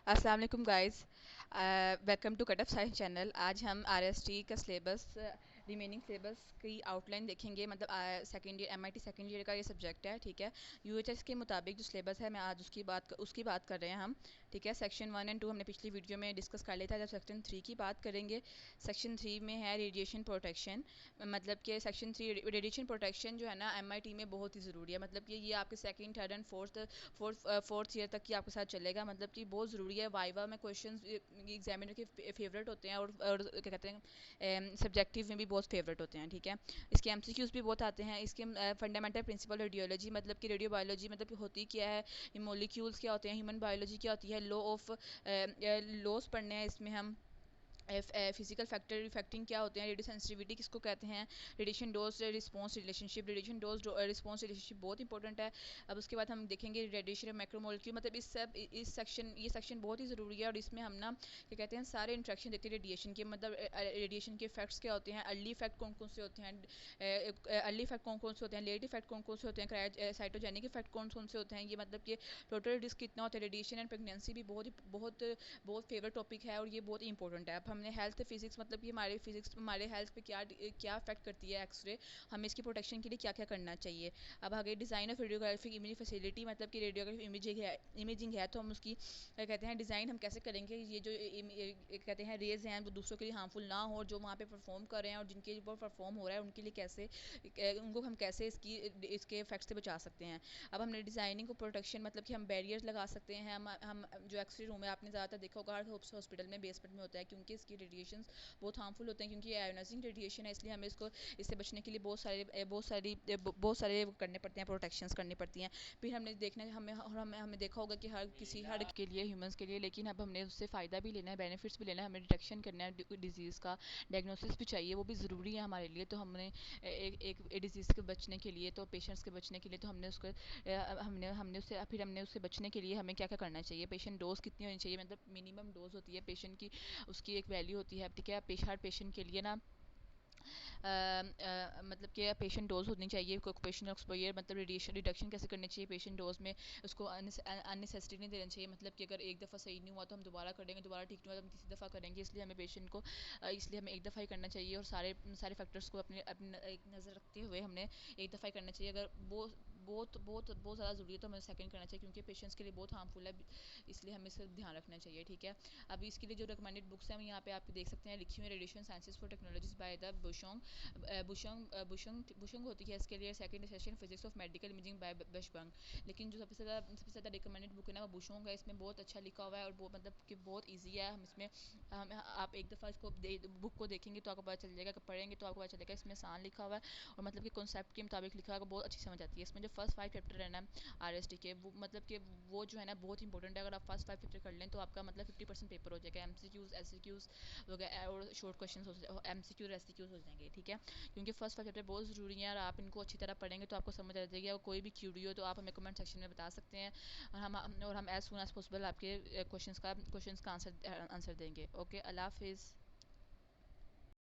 अस्सलाम वालेकुम guys. Welcome to cut up science channel. आज हम आरएसटी का सिलेबस, रिमेनिंग सिलेबस की आउटलाइन देखेंगे। मतलब second year MIT second year का ये सब्जेक्ट है, ठीक है। यूएचएस के मुताबिक जो सिलेबस है, मैं आज उसकी बात कर रहे हैं हम, ठीक है। सेक्शन 1 और 2 हमने पिछली वीडियो में डिस्कस कर लिया था। जब सेक्शन 3 की बात करेंगे, सेक्शन 3 में है रेडिएशन प्रोटेक्शन। मतलब कि सेक्शन 3 रेडिएशन प्रोटेक्शन जो है ना, एमआईटी में बहुत ही ज़रूरी है। मतलब कि ये आपके second, third and fourth year तक की आपके साथ चलेगा। मतलब कि बहुत ज़रूरी है। वाइवा में क्वेश्चन एग्जामिनर के फेवरेट होते हैं, और क्या कहते हैं, सब्जेक्टिव में भी बहुत फेवरेट होते हैं, ठीक है। इसके एमसीक्यूज़ भी बहुत आते हैं। इसके फंडामेंटल प्रिंसिपल रेडियोलॉजी, मतलब कि रेडियो बायोलॉजी मतलब कि होती क्या है, मोलिक्यूल्स क्या होते हैं, ह्यूमन बायोलॉजी क्या होती है, लॉस पढ़ने हैं इसमें हम। फिजिकल फैक्टर इफेक्टिंग क्या होते हैं, रेडियो सेंसिटिविटी किसको कहते हैं, radiation dose response relationship, radiation dose response relationship बहुत इंपॉर्टेंट है। अब उसके बाद हम देखेंगे रेडिएशन मैक्रोमोलिक्यूल। मतलब इस सेक्शन ये सेक्शन बहुत ही ज़रूरी है, और इसमें हम ना क्या कहते हैं, सारे इंट्रैक्शन देखते हैं रेडिएशन के। मतलब रेडिएशन के इफेक्ट्स क्या होते हैं, अर्ली इफेक्ट कौन कौन से होते हैं, अर्ली इफेक्ट कौन कौन से होते हैं, लेट इफेक्ट कौन कौन से होते हैं, साइटोजेनिक इफेक्ट कौन कौन से होते हैं। ये मतलब कि टोटल रिस्क कितना होता है। रेडिएशन एंड प्रेगनेंसी भी बहुत बहुत फेवरेट टॉपिक है, और ये बहुत इंपॉर्टेंट है। अब हमने हेल्थ फिजिक्स, मतलब कि हमारे फिजिक्स हमारे हेल्थ पे क्या क्या अफेक्ट करती है एक्सरे, हमें इसकी प्रोटेक्शन के लिए क्या क्या करना चाहिए। अब आगे design of radiographic imaging facility, मतलब कि रेडियोग्राफिक इमेजिंग है तो हम उसकी क्या कहते हैं, डिज़ाइन हम कैसे करेंगे। ये जो कहते हैं रेज हैं, वो दूसरों के लिए हार्मफुल ना हो, जो वहाँ पे परफॉर्म कर रहे हैं और जिनके ऊपर परफॉर्म हो रहा है उनके लिए कैसे, उनको हम कैसे इसके इफेक्ट से बचा सकते हैं। अब हमने डिज़ाइनिंग को प्रोटेक्शन, मतलब कि हम बैरियर्स लगा सकते हैं। हम जो एक्सरे रूम है, आपने ज़्यादातर देखा होगा हर हॉस्पिटल में बेसमेंट में होता है, क्योंकि इसकी रेडिएशन बहुत हार्मफुल होते हैं, क्योंकि ये आयोनाइजिंग रेडिएशन है। इसलिए हमें इससे बचने के लिए बहुत सारे करने पड़ते हैं, प्रोटेक्शंस करनी पड़ती हैं। फिर हमने देखना हमें देखा होगा कि हर के लिए, ह्यूमंस के लिए, लेकिन अब हमने उससे फ़ायदा भी लेना है, बेनिफिट्स भी लेना है, हमें डिटेक्शन करना है डिजीज़ का, डायग्नोसिस भी चाहिए, वो भी ज़रूरी है हमारे लिए। तो हमने एक डिजीज़ के बचने के लिए, तो पेशेंट्स के बचने के लिए, तो हमने उसको हमने उससे बचने के लिए हमें क्या क्या करना चाहिए। पेशेंट डोज कितनी होनी चाहिए, मतलब मिनिमम डोज होती है पेशेंट की, उसकी एक वैल्यू होती है, ठीक है। हर पेशेंट के लिए ना मतलब कि पेशेंट डोज होनी चाहिए, ऑक्यूपेशनल एक्सपोजर, मतलब रेडिएशन रिडक्शन कैसे करनी चाहिए पेशेंट डोज में। उसको अननेसेसरी नहीं देना चाहिए। मतलब कि अगर एक दफ़ा सही नहीं हुआ तो हम दोबारा करेंगे, दोबारा ठीक नहीं हुआ तो हम तीसरी दफ़ा करेंगे। इसलिए हमें पेशेंट को इसलिए हमें एक दफ़ा ही करना चाहिए, और सारे सारे फैक्टर्स को अपने अपने एक नज़र रखते हुए हमने एक दफ़ा ही करना चाहिए। अगर वो बहुत ज़्यादा ज़रूरी है तो हमें सेकंड करना चाहिए, क्योंकि पेशेंट्स के लिए बहुत हार्मफुल है, इसलिए हमें इसका ध्यान रखना चाहिए, ठीक है। अभी इसके लिए जो रिकमेंडेड बुक्स हैं, हम यहाँ पे आप देख सकते हैं लिखी हुई, radiation sciences for technologies by the Bushong. Bushong होती है इसके लिए, second session physics of medical imaging by Bushong. लेकिन जो सबसे ज़्यादा रिकमेंडेड बुक है ना, वो बुशोंग है। इसमें बहुत अच्छा लिखा हुआ है, और वो मतलब कि बहुत ईजी है। आप एक दफ़ा इसको बुक को देखेंगे तो आपको पता चल जाएगा, पढ़ेंगे तो आपको पता चलेगा इसमें आसान लिखा हुआ है, और मतलब कि कॉन्सेप्ट के मुताबिक लिखा हुआ है, बहुत अच्छी समझ आती है। इसमें जो फर्स्ट 5 चैप्टर है ना आरएसटी के, वो मतलब कि वो जो है ना बहुत इंपॉर्टेंट है। अगर आप फर्स्ट 5 चैप्टर कर लें तो आपका मतलब 50% पेपर हो जाएगा। एमसीक्यूज एससीक्यूज वगैरह और शॉर्ट क्वेश्चन एमसीक्यूज एससीक्यूज हो जाएंगे, ठीक है। क्योंकि फर्स्ट 5 चैप्टर बहुत ज़रूरी है, और आप इनको अच्छी तरह पढ़ेंगे तो आपको समझ आ जाएगी। और कोई भी क्यूरी हो तो आप हमें कमेंट सेक्शन में बता सकते हैं, और हम एज सुन एज पॉसिबल आपके क्वेश्चंस का आंसर देंगे। ओके, अल्लाह हाफिज़।